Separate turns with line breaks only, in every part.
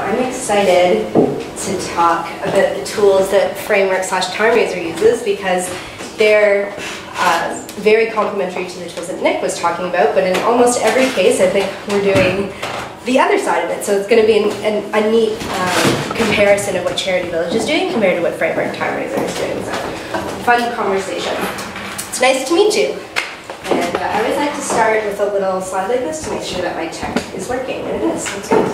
I'm excited to talk about the tools that Framework/TimeRaiser uses because they're very complementary to the tools that Nick was talking about, but in almost every case I think we're doing the other side of it. So it's going to be a neat comparison of what Charity Village is doing compared to what Framework/TimeRaiser is doing. So fun conversation. It's nice to meet you. And I always like to start with a little slide like this to make sure that my tech is working, and it is. That's good.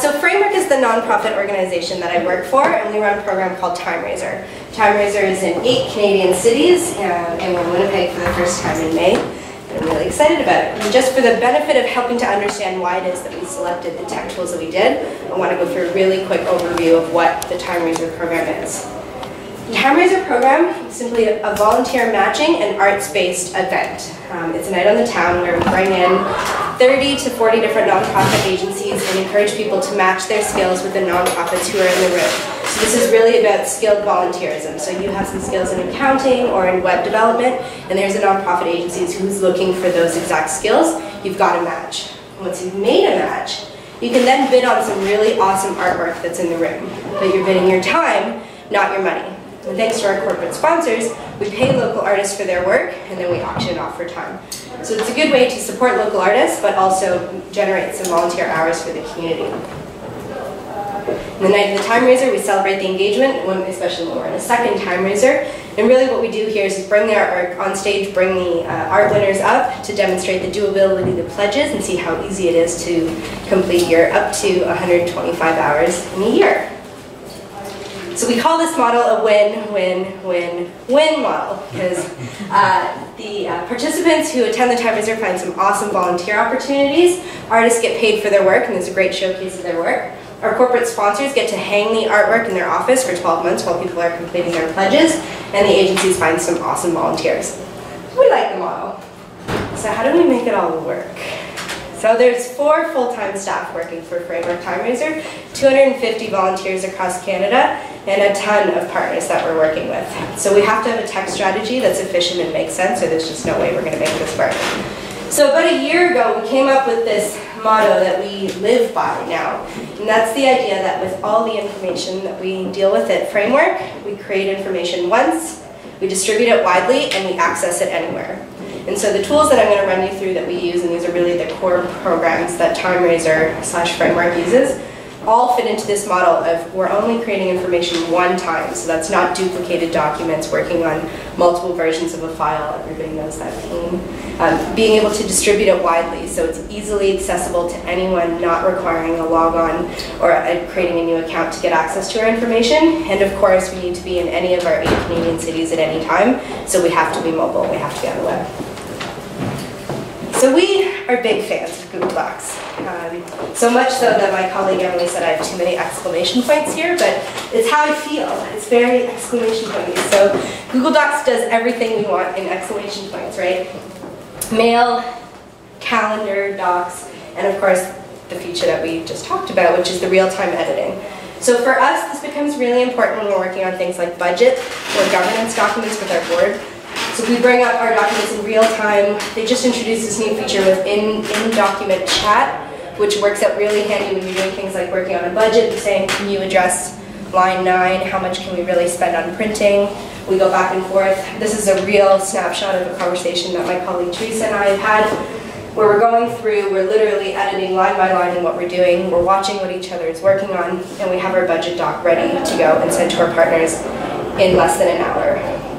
So Framework is the nonprofit organization that I work for, and we run a program called TimeRaiser. TimeRaiser is in 8 Canadian cities, and we're in Winnipeg for the first time in May. And I'm really excited about it. And just for the benefit of helping to understand why it is that we selected the tech tools that we did, I want to go through a really quick overview of what the TimeRaiser program is. The TimeRaiser program is simply a volunteer matching and arts-based event. It's a night on the town where we bring in 30 to 40 different nonprofit agencies and encourage people to match their skills with the nonprofits who are in the room. So this is really about skilled volunteerism. So you have some skills in accounting or in web development, and there's a nonprofit agency who's looking for those exact skills. You've got a match. Once you've made a match, you can then bid on some really awesome artwork that's in the room. But you're bidding your time, not your money. And thanks to our corporate sponsors, we pay local artists for their work, and then we auction it off for time. So it's a good way to support local artists, but also generate some volunteer hours for the community. On the night of the TimeRaiser, we celebrate the engagement, especially when we're in a second TimeRaiser. And really what we do here is bring the artwork on stage, bring the art winners up to demonstrate the doability of the pledges and see how easy it is to complete your up to 125 hours in a year. So we call this model a win-win-win-win model because the participants who attend the TimeRaiser find some awesome volunteer opportunities. Artists get paid for their work, and there's a great showcase of their work. Our corporate sponsors get to hang the artwork in their office for 12 months while people are completing their pledges, and the agencies find some awesome volunteers. We like the model. So how do we make it all work? So there's 4 full-time staff working for Framework/TimeRaiser, 250 volunteers across Canada, and a ton of partners that we're working with. So we have to have a tech strategy that's efficient and makes sense, or there's just no way we're going to make this work. So about a year ago, we came up with this motto that we live by now. And that's the idea that with all the information that we deal with at Framework, we create information once, we distribute it widely, and we access it anywhere. And so the tools that I'm going to run you through that we use, and these are really the core programs that TimeRaiser/Framework uses, all fit into this model of we're only creating information one time. So that's not duplicated documents, working on multiple versions of a file. Everybody knows that pain. Being able to distribute it widely so it's easily accessible to anyone, not requiring a logon or creating a new account to get access to our information. And of course, we need to be in any of our 8 Canadian cities at any time. So we have to be mobile. We have to be on the web. So we are big fans of Google Docs. So much so that my colleague Emily said I have too many exclamation points here, but it's how I feel. It's very exclamation pointy. So Google Docs does everything we want in exclamation points, right? Mail, calendar, docs, and of course the feature that we just talked about, which is the real-time editing. So for us, this becomes really important when we're working on things like budget or governance documents with our board. So we bring up our documents in real time. They just introduced this new feature with in-document chat, which works out really handy when you're doing things like working on a budget and saying, can you address line 9, how much can we really spend on printing? We go back and forth. This is a real snapshot of a conversation that my colleague Teresa and I have had, where we're going through, we're literally editing line by line in what we're doing, we're watching what each other is working on, and we have our budget doc ready to go and send to our partners in less than an hour.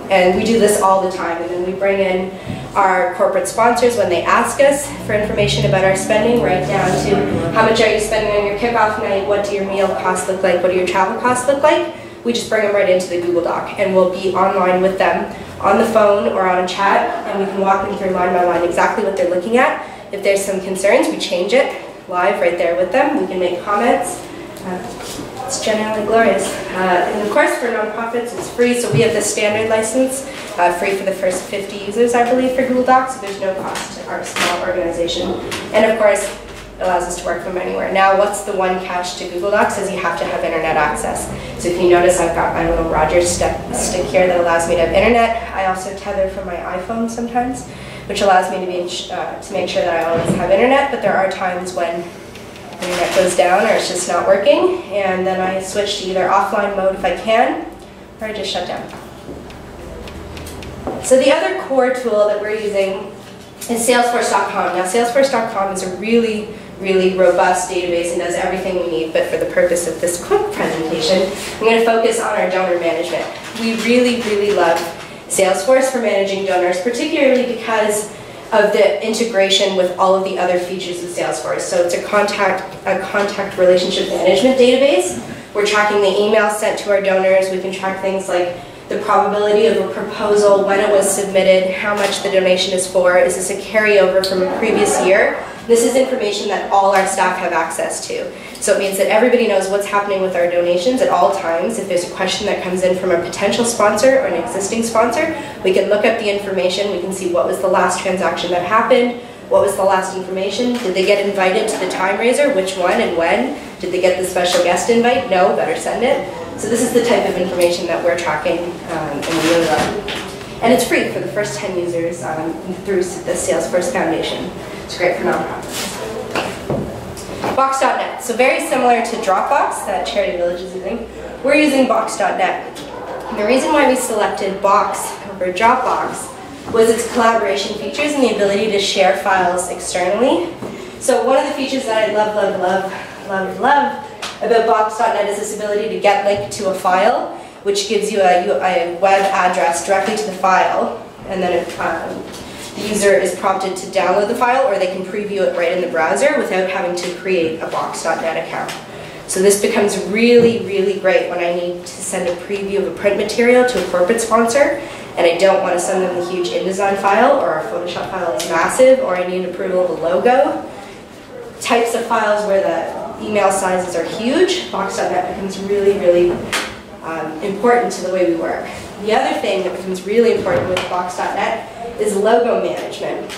And we do this all the time, and then we bring in our corporate sponsors when they ask us for information about our spending, right down to how much are you spending on your kickoff night, what do your meal costs look like, what do your travel costs look like. We just bring them right into the Google Doc, and we'll be online with them on the phone or on a chat, and we can walk them through line by line exactly what they're looking at. If there's some concerns, we change it live right there with them. We can make comments. It's generally glorious. And of course, for nonprofits, it's free, so we have the standard license, free for the first 50 users, I believe, for Google Docs, so there's no cost to our small organization. And of course, it allows us to work from anywhere. Now, what's the one catch to Google Docs is you have to have internet access. So if you notice, I've got my little Rogers stick here that allows me to have internet. I also tether from my iPhone sometimes, which allows me to make sure that I always have internet, but there are times when internet goes down or it's just not working, and then I switch to either offline mode if I can, or I just shut down. So the other core tool that we're using is Salesforce.com. Now Salesforce.com is a really robust database and does everything we need, but for the purpose of this quick presentation, I'm going to focus on our donor management. We really love Salesforce for managing donors, particularly because of the integration with all of the other features of Salesforce. So it's a contact relationship management database. We're tracking the emails sent to our donors. We can track things like the probability of a proposal, when it was submitted, how much the donation is for, is this a carryover from a previous year? This is information that all our staff have access to. So it means that everybody knows what's happening with our donations at all times. If there's a question that comes in from a potential sponsor or an existing sponsor, we can look up the information, we can see what was the last transaction that happened, what was the last information, did they get invited to the time raiser, which one and when, did they get the special guest invite, no, better send it. So this is the type of information that we're tracking and we really love. And it's free for the first 10 users through the Salesforce Foundation. It's great for nonprofits. Box.net. So very similar to Dropbox that Charity Village is using, we're using Box.net. And the reason why we selected Box over Dropbox was its collaboration features and the ability to share files externally. So one of the features that I love about Box.net is this ability to get linked to a file, which gives you a web address directly to the file, and then the user is prompted to download the file, or they can preview it right in the browser without having to create a Box.net account. So this becomes really great when I need to send a preview of a print material to a corporate sponsor, and I don't want to send them the huge InDesign file, or our Photoshop file is massive, or I need approval of a logo. Types of files where the email sizes are huge, Box.net becomes really important to the way we work. The other thing that becomes really important with Box.net is logo management,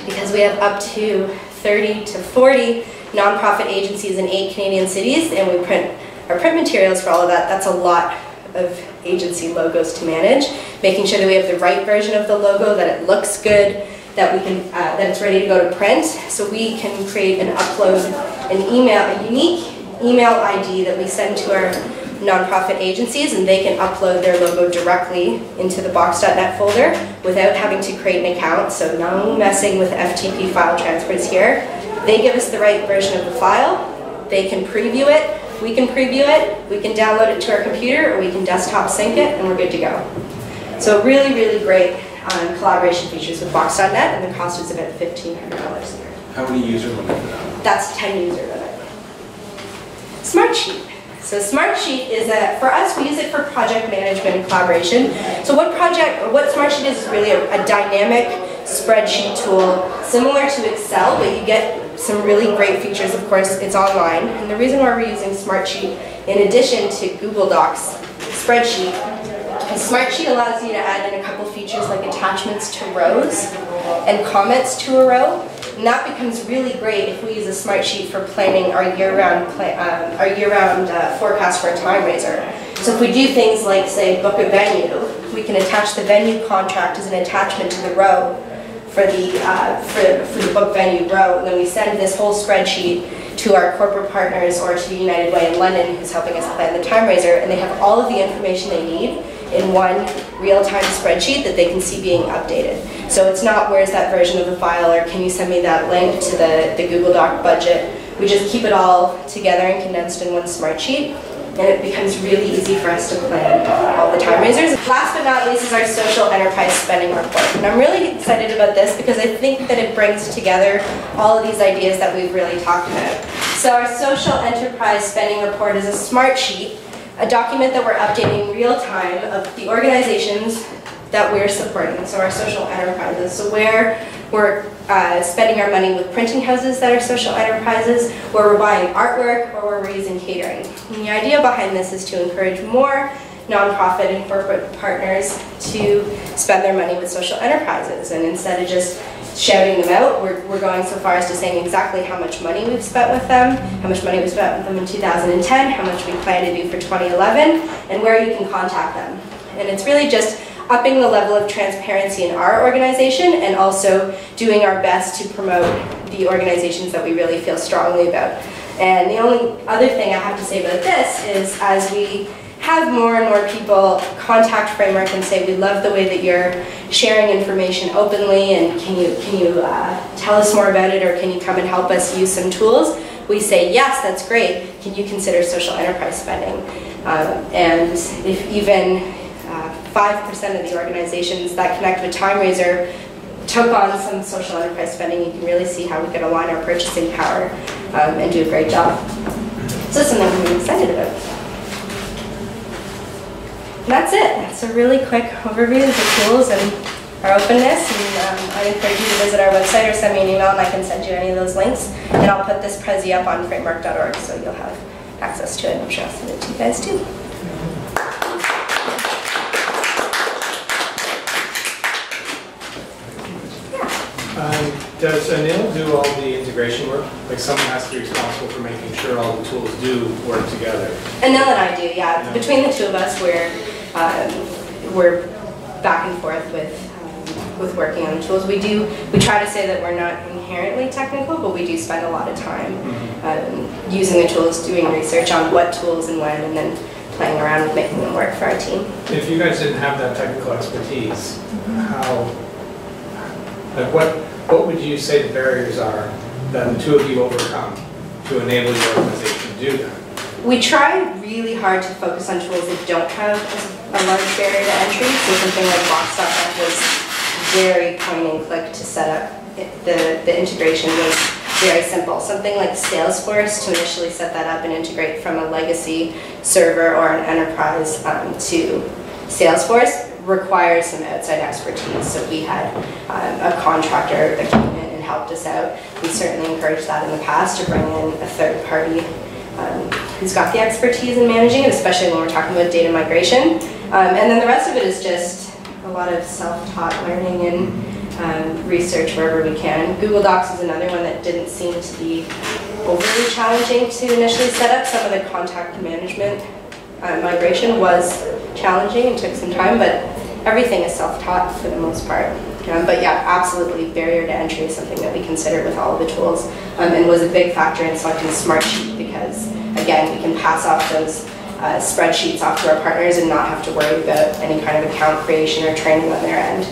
because we have up to 30 to 40 nonprofit agencies in 8 Canadian cities, and we print our print materials for all of that. That's a lot of agency logos to manage, making sure that we have the right version of the logo, that it looks good, that we can that it's ready to go to print. So we can create and upload a unique email ID that we send to our nonprofit agencies, and they can upload their logo directly into the Box.net folder without having to create an account. So no messing with FTP file transfers here. They give us the right version of the file, they can preview it, we can preview it, we can download it to our computer, or we can desktop sync it, and we're good to go. So really great collaboration features with Box.net, and the cost is about $1,500 a year.
How many user limit for that?
That's 10 user limit. Smartsheet. So Smartsheet is for us, we use it for project management and collaboration. So what Smartsheet is really a dynamic spreadsheet tool similar to Excel, but you get some really great features. Of course, it's online. And the reason why we're using Smartsheet in addition to Google Docs spreadsheet is Smartsheet allows you to add in a couple features like attachments to rows and comments to a row. And that becomes really great if we use a Smartsheet for planning our year-round forecast for a time raiser. So if we do things like, say, book a venue, we can attach the venue contract as an attachment to the row for the book venue row, and then we send this whole spreadsheet to our corporate partners or to United Way in London, who's helping us plan the time raiser, and they have all of the information they need in one real-time spreadsheet that they can see being updated. So it's not, where's that version of the file, or can you send me that link to the Google Doc budget. We just keep it all together and condensed in one Smartsheet, and it becomes really easy for us to plan all the time raisers. Last but not least is our social enterprise spending report. And I'm really excited about this because I think that it brings together all of these ideas that we've really talked about. So our social enterprise spending report is a Smartsheet, a document that we're updating in real time of the organizations that we're supporting, so our social enterprises. So where we're spending our money with printing houses that are social enterprises, where we're buying artwork, or where we're using catering. And the idea behind this is to encourage more nonprofit and corporate partners to spend their money with social enterprises. And instead of just shouting them out, we're going so far as to saying exactly how much money we've spent with them, how much money we spent with them in 2010, how much we plan to do for 2011, and where you can contact them. And it's really just upping the level of transparency in our organization, and also doing our best to promote the organizations that we really feel strongly about. And the only other thing I have to say about this is as we have more and more people contact Framework and say, we love the way that you're sharing information openly, and can you tell us more about it, or can you come and help us use some tools? We say, yes, that's great. Can you consider social enterprise spending? And if even 5% of the organizations that connect with TimeRaiser took on some social enterprise spending, you can really see how we could align our purchasing power and do a great job. So that's something I'm really excited about. And that's it. That's a really quick overview of the tools and our openness. And I encourage you to visit our website or send me an email, and I can send you any of those links. And I'll put this Prezi up on framework.org, so you'll have access to it. I'm sure I'll send it to you guys too.
Does Anil do all the integration work? Like someone has to be responsible for making sure all the tools do work together.
Anil and I do, yeah. No. Between the two of us, we're back and forth with working on the tools. We try to say that we're not inherently technical, but we do spend a lot of time using the tools, doing research on what tools and when, and then playing around with making them work for our team.
If you guys didn't have that technical expertise, what would you say the barriers are that the two of you overcome to enable your organization to do that?
We try really hard to focus on tools that don't have a large barrier to entry. So something like Box.net was very point and click to set up. The integration was very simple. Something like Salesforce, to initially set that up and integrate from a legacy server or an enterprise to Salesforce requires some outside expertise. So we had a contractor that came in and helped us out. We certainly encouraged that in the past, to bring in a third party who's got the expertise in managing it, especially when we're talking about data migration. And then the rest of it is just a lot of self-taught learning and research wherever we can. Google Docs is another one that didn't seem to be overly challenging to initially set up. Some of the contact management migration was challenging and took some time, but everything is self-taught for the most part. But yeah, absolutely, barrier to entry is something that we considered with all of the tools, and was a big factor in selecting Smartsheet, because again, we can pass off those spreadsheets off to our partners and not have to worry about any kind of account creation or training on their end.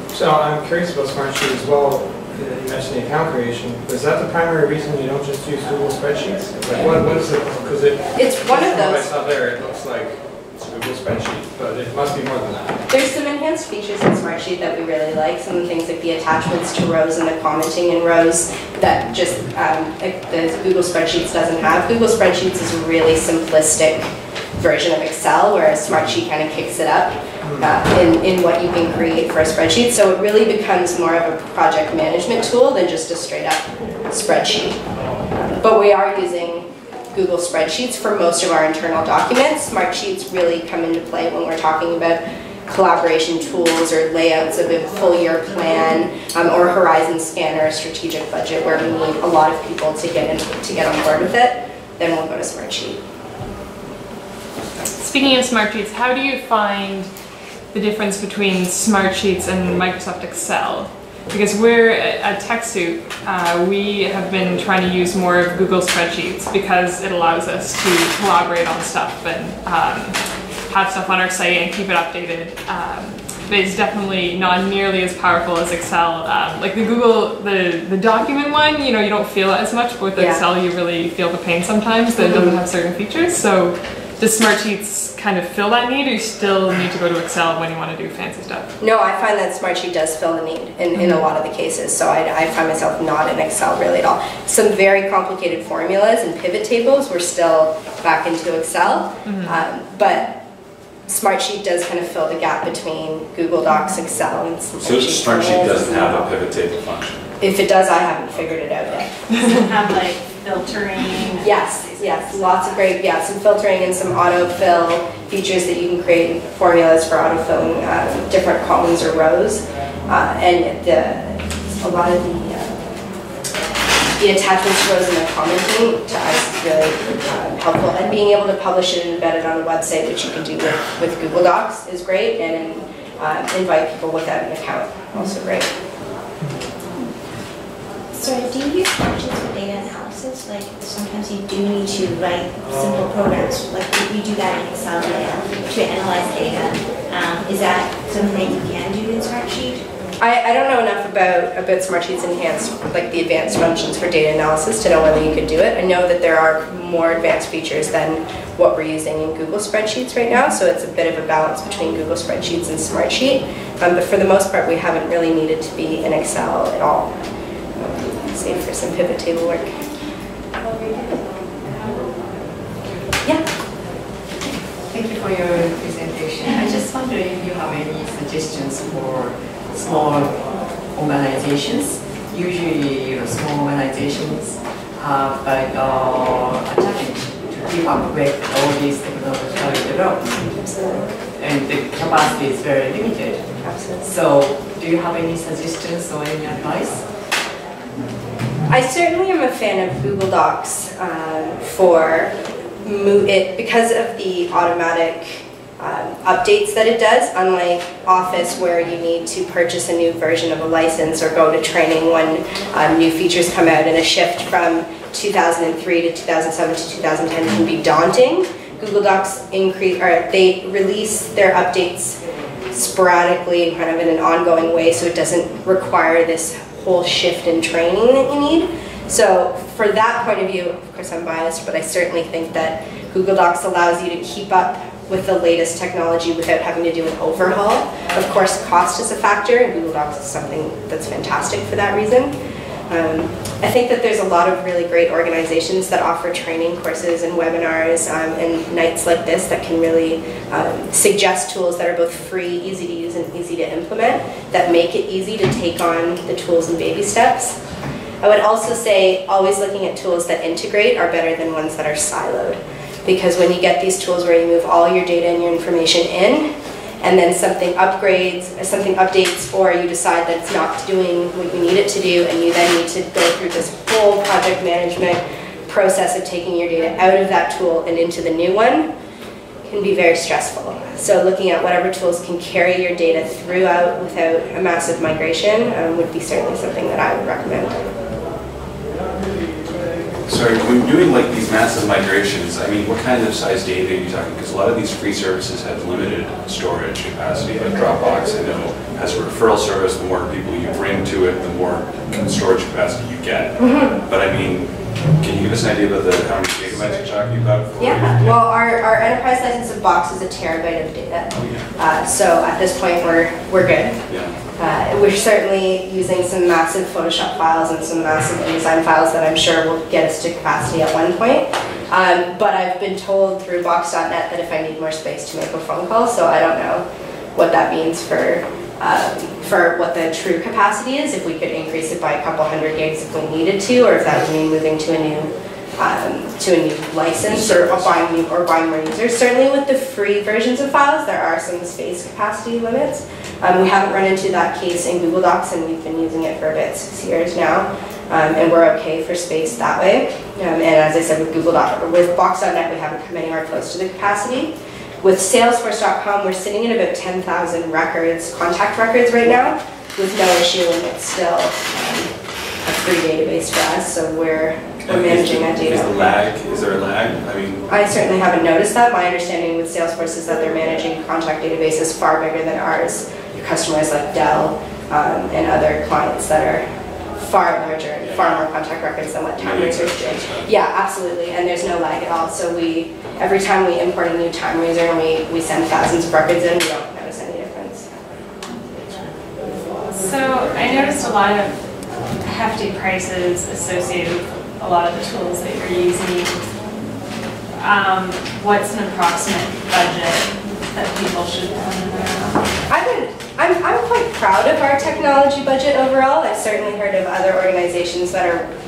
So I'm curious about Smartsheet as well. You mentioned the account creation. Is that the primary reason you don't just use Google Spreadsheets? Like, what is it? Because
it's one of those.
I saw there, it looks like it's a Google Spreadsheet, but it must be more than that.
There's some enhanced features in Smartsheet that we really like. Some of the things like the attachments to rows and the commenting in rows that just the Google Spreadsheets doesn't have. Google Spreadsheets is a really simplistic version of Excel, whereas Smartsheet kind of kicks it up in what you can create for a spreadsheet. So it really becomes more of a project management tool than just a straight up spreadsheet. But we are using Google Spreadsheets for most of our internal documents. Smartsheets really come into play when we're talking about collaboration tools or layouts of a full year plan, or Horizon Scanner, a strategic budget where we need a lot of people to get on board with it. Then we'll go to Smartsheet.
Speaking of Smartsheets, how do you find the difference between Smartsheets and Microsoft Excel? Because we're at TechSoup, we have been trying to use more of Google Spreadsheets because it allows us to collaborate on stuff and have stuff on our site and keep it updated. But it's definitely not nearly as powerful as Excel. Like the Google, the document one, you know, you don't feel it as much, but with Excel you really feel the pain sometimes that it doesn't have certain features. So does Smartsheets kind of fill that need, or you still need to go to Excel when you want to do fancy stuff?
No, I find that Smartsheet does fill the need in a lot of the cases, so I find myself not in Excel really at all. Some very complicated formulas and pivot tables, we're still back into Excel, but Smartsheet does kind of fill the gap between Google Docs, Excel, and
So Smartsheet doesn't have a pivot table function?
If it does, I haven't figured it out yet.
Does it have like filtering?
Yes, lots of great, some filtering and some autofill features that you can create formulas for autofilling different columns or rows. And a lot of the attachments to rows and the commenting to us is really helpful. And being able to publish it and embed it on a website, which you can do with Google Docs, is great. And invite people without an account, also great.
So do you use Smartsheets for data analysis? Like sometimes you do need to write simple programs, like you do that in Excel to analyze data. Is that something that you can do in Smartsheet?
I don't know enough about Smartsheets Enhanced, like the advanced functions for data analysis, to know whether you could do it. I know that there are more advanced features than what we're using in Google Spreadsheets right now, so it's a bit of a balance between Google Spreadsheets and Smartsheet. But for the most part, we haven't really needed to be in Excel at all, save for some pivot table work. Yeah?
Thank you for your presentation. I just wonder if you have any suggestions for small organizations. Usually, small organizations have like a challenge to keep up with all these technological developments.
Absolutely.
And the capacity is very limited.
Absolutely.
So, do you have any suggestions or any advice?
I certainly am a fan of Google Docs for it because of the automatic updates that it does, unlike Office where you need to purchase a new version of a license or go to training when new features come out, and a shift from 2003 to 2007 to 2010 can be daunting. Google Docs they release their updates sporadically and kind of in an ongoing way, so it doesn't require this whole shift in training that you need. So for that point of view, of course I'm biased, but I certainly think that Google Docs allows you to keep up with the latest technology without having to do an overhaul. Of course, cost is a factor, and Google Docs is something that's fantastic for that reason. I think that there's a lot of really great organizations that offer training courses and webinars and nights like this that can really suggest tools that are both free, easy to use, and easy to implement, that make it easy to take on the tools in baby steps. I would also say always looking at tools that integrate are better than ones that are siloed. Because when you get these tools where you move all your data and your information in, and then something updates, or you decide that it's not doing what you need it to do, and you then need to go through this whole project management process of taking your data out of that tool and into the new one, can be very stressful. So looking at whatever tools can carry your data throughout without a massive migration would be certainly something that I would recommend.
Sorry, when doing like these massive migrations, I mean, what kind of size data are you talking? Because a lot of these free services have limited storage capacity. Like Dropbox, I know, has a referral service. The more people you bring to it, the more storage capacity you get. But I mean, can you give us an idea about how many gigabytes you're talking about?
Yeah, well, our enterprise license of Box is a terabyte of data.
Oh, yeah.
So at this point, we're good.
Yeah.
We're certainly using some massive Photoshop files and some massive InDesign files that I'm sure will get us to capacity at one point. But I've been told through Box.net that if I need more space to make a phone call, so I don't know what that means for what the true capacity is, if we could increase it by a couple hundred gigs if we needed to, or if that would mean moving to a new license or buying more users. Certainly with the free versions of files, there are some space capacity limits. We haven't run into that case in Google Docs, and we've been using it for about 6 years now, and we're okay for space that way. And as I said, with Box.net, we haven't come anywhere close to the capacity. With Salesforce.com, we're sitting at about 10,000 records, contact records right now, with no issue, and it's still a free database for us, so we're managing that data.
Is there a lag? I mean,
I certainly haven't noticed that. My understanding with Salesforce is that they're managing contact databases far bigger than ours. Your customers like Dell and other clients that are far larger and far more contact records than what Time Razors do. Yeah, absolutely, and there's no lag at all. So every time we import a new Time Razor and we send thousands of records in, we don't notice any difference.
So I noticed a lot of hefty prices associated with a lot of the tools that you're using. What's an approximate budget that people should have in there?
I'm quite proud of our technology budget overall. I've certainly heard of other organizations that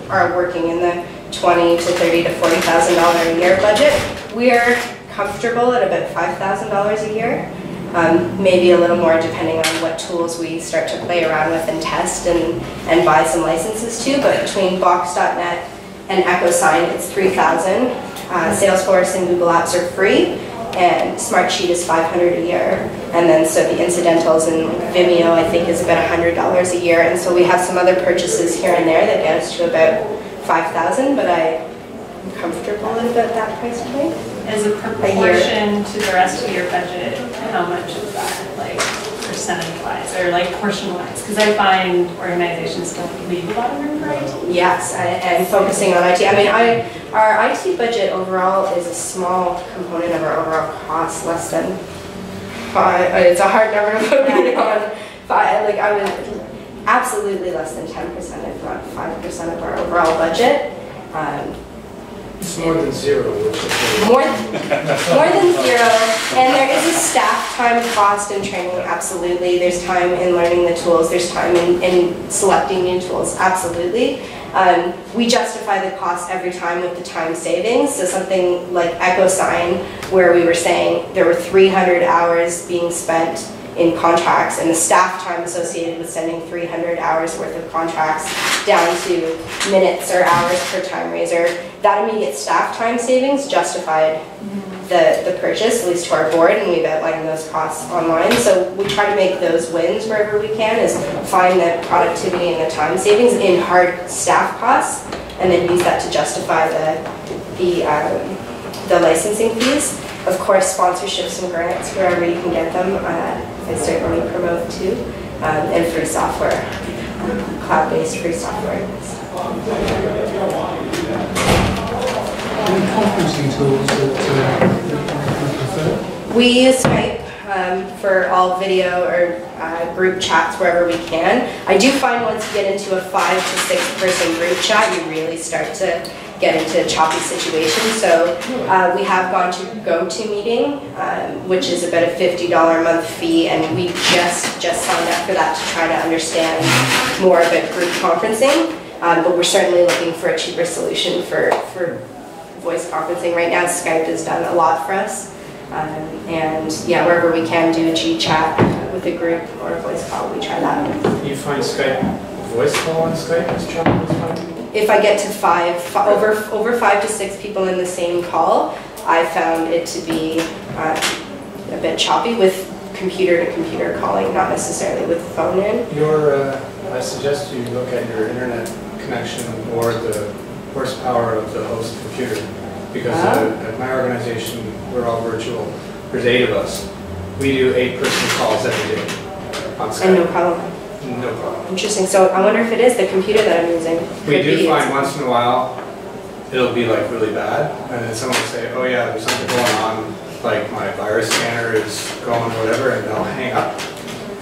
are working in the $20,000 to $30,000 to $40,000 a year budget. We're comfortable at about $5,000 a year, maybe a little more depending on what tools we start to play around with and test and buy some licenses to. But between Box.net and EchoSign, it's $3,000. Salesforce and Google Apps are free. and Smartsheet is $500 a year, and then so the incidentals and Vimeo I think is about $100 a year, and so we have some other purchases here and there that get us to about $5,000, but I'm comfortable at about that price point.
As a proportion to the rest of your budget, how much is that, like percentage-wise or like portion-wise? Because I find organizations don't leave a lot of room for IT.
Yes, and focusing on IT. I mean, our IT budget overall is a small component of our overall cost, less than 5. It's a hard number to put me on. 5, like I would absolutely less than 10%, if not 5% of our overall budget.
It's more than zero, which is
More than zero, and there is a staff time cost in training, absolutely. There's time in learning the tools, there's time in selecting new tools, absolutely. We justify the cost every time with the time savings, so something like EchoSign, where we were saying there were 300 hours being spent in contracts, and the staff time associated with sending 300 hours worth of contracts down to minutes or hours per time raiser. That immediate staff time savings justified the purchase, at least to our board, and we've outlined those costs online. So we try to make those wins wherever we can, is find the productivity and the time savings in hard staff costs, and then use that to justify the licensing fees. Of course, sponsorships and grants, wherever you can get them, I certainly promote too, and free software, cloud-based free software.
Any conferencing tools that you prefer?
We use Skype for all video or group chats wherever we can. I do find once you get into a 5 to 6 person group chat, you really start to get into a choppy situation. So we have gone to GoToMeeting, which is about a $50 a month fee, and we just signed up for that to try to understand more about group conferencing. But we're certainly looking for a cheaper solution for voice conferencing. Right now, Skype has done a lot for us. And yeah, wherever we can do a G-chat with a group or a voice call, we try that.
You find Skype, voice call on Skype is challenging?
If I get to over 5 to 6 people in the same call, I found it to be a bit choppy with computer-to-computer calling, not necessarily with phone in.
I suggest you look at your internet connection or the horsepower of the host computer, because at my organization, we're all virtual. There's 8 of us. We do 8-person calls every day on Skype.
And no problem.
No problem.
Interesting. So I wonder if it is the computer that I'm using.
We do find once in a while it'll be like really bad, and then someone will say, "Oh yeah, there's something going on, like my virus scanner is going or whatever," and they'll hang up,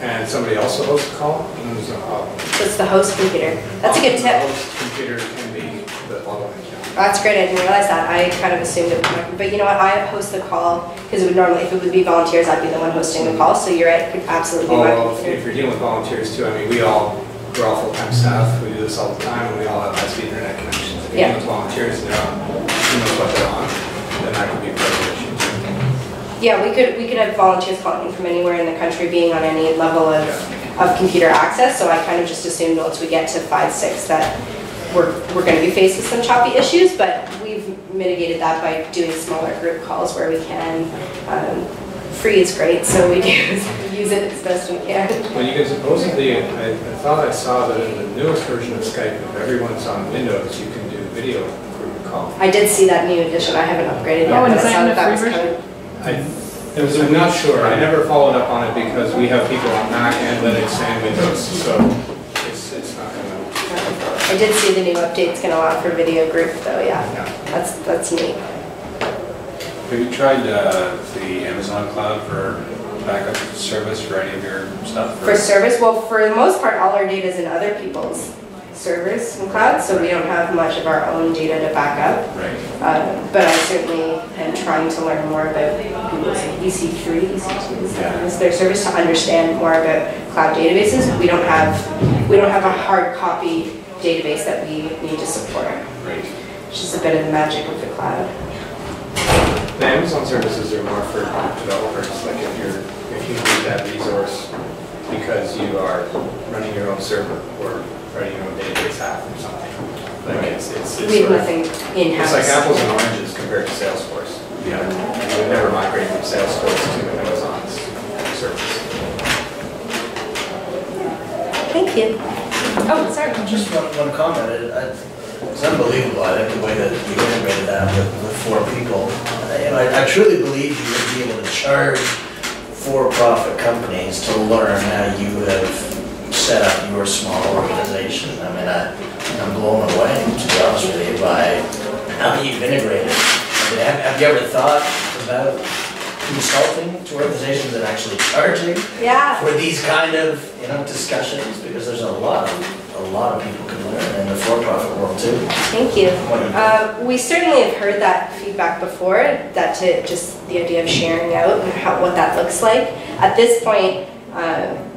and somebody else will host a call, and there's no problem.
So it's the host computer. That's a good tip.
The host computer can be the bottleneck.
That's great. I didn't realize that. I kind of assumed it was my, but you know what? I host the call because it would normally, if it would be volunteers, I'd be the one hosting the call. So you're right. It could absolutely be my
Well,
computer.
if you're dealing with volunteers too, I mean, we're all full-time staff. We do this all the time, and we all have high-speed internet connections. If you're dealing with volunteers and they're on, who knows what they're on, then that could be a part of the issue too.
Yeah, we could have volunteers calling in from anywhere in the country, being on any level of computer access. So I kind of just assumed once we get to 5, 6 that we're going to be faced with some choppy issues, but we've mitigated that by doing smaller group calls where we can. Free is great, so we use it as best we can.
Well, you can supposedly, I thought I saw that in the newest version of Skype, if everyone's on Windows, you can do video group call.
I did see that new edition. I haven't upgraded yet,
Oh, and
but
is
I saw
that
that
in
was
the free
coming.
I'm not sure. I never followed up on it because we have people on Mac and Linux and Windows, so it's not going to.
I did see the new update's going to allow for video group, though. Yeah, that's neat.
Have you tried the Amazon Cloud for backup service for any of your stuff?
For service, well, for the most part, all our data is in other people's servers and clouds, so we don't have much of our own data to back up.
Right.
But I certainly am trying to learn more about Google's EC3, EC2, is their service, to understand more about cloud databases. We don't have a hard copy database that we need to support.
Right.
Which is a bit of the magic of the cloud.
The Amazon services are more for developers. Like if you need that resource because you are running your own server or writing your own database app or something. Like it's
we have nothing in-house.
It's like apples and oranges compared to Salesforce.
Yeah.
You would never migrate from sales tools to Amazon's service.
Thank you. Oh, sorry.
Just one comment. It's unbelievable, I think, the way that you integrated that with 4 people. I truly believe you would be able to charge for-profit companies to learn how you have set up your small organization. I mean, I'm blown away, to be honest with you, by how you've integrated. I mean, have you ever thought about consulting to organizations and actually charging for these kind of discussions? Because there's a lot of people can learn in the for-profit world too.
Thank you. We certainly have heard that feedback before, that to just the idea of sharing out and what that looks like. At this point,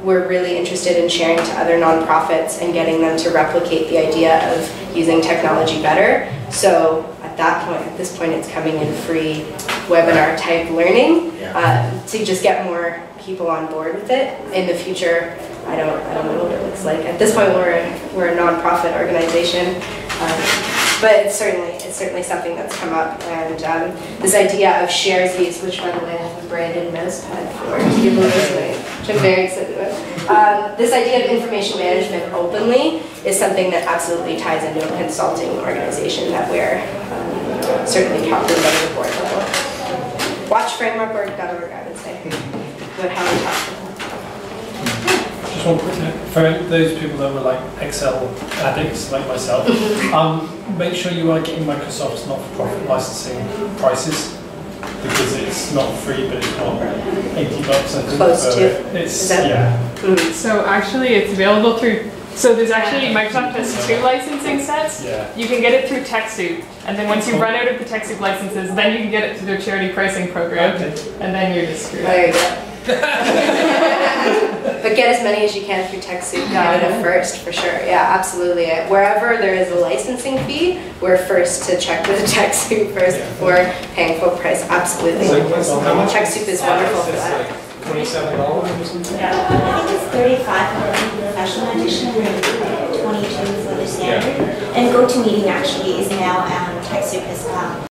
we're really interested in sharing to other nonprofits and getting them to replicate the idea of using technology better. So at this point, it's coming in free webinar type learning to just get more people on board with it. In the future, I don't know what it looks like. At this point, we're a nonprofit organization, but it's certainly something that's come up. And this idea of Sharesies, which by the way I have a branded mouse pad for to give away, which I'm very excited about. This idea of information management openly is something that absolutely ties into a consulting organization that we're certainly talking about at the board level. Watch framework.org, I would say, about how we talk about.
Just one quick note, for those people that were like Excel addicts like myself, make sure you are getting Microsoft's not-for-profit licensing prices, because it's not free, but it's not $80, I think.
Close to.
It's, yeah.
So actually it's available through, so there's actually, Microsoft has 2 licensing sets.
Yeah.
You can get it through TechSoup, and then once you run out of the TechSoup licenses, then you can get it through their charity pricing program, and then you're just screwed.
There you go. But get as many as you can through TechSoup Canada first, for sure. Yeah, absolutely. Wherever there is a licensing fee, we're first to check with TechSoup first before paying full price. Absolutely.
So how much
TechSoup is wonderful for that.
Like $27 or something?
I think it's 35 for the professional edition and 22 for the standard. And GoToMeeting actually is now TechSoup as well.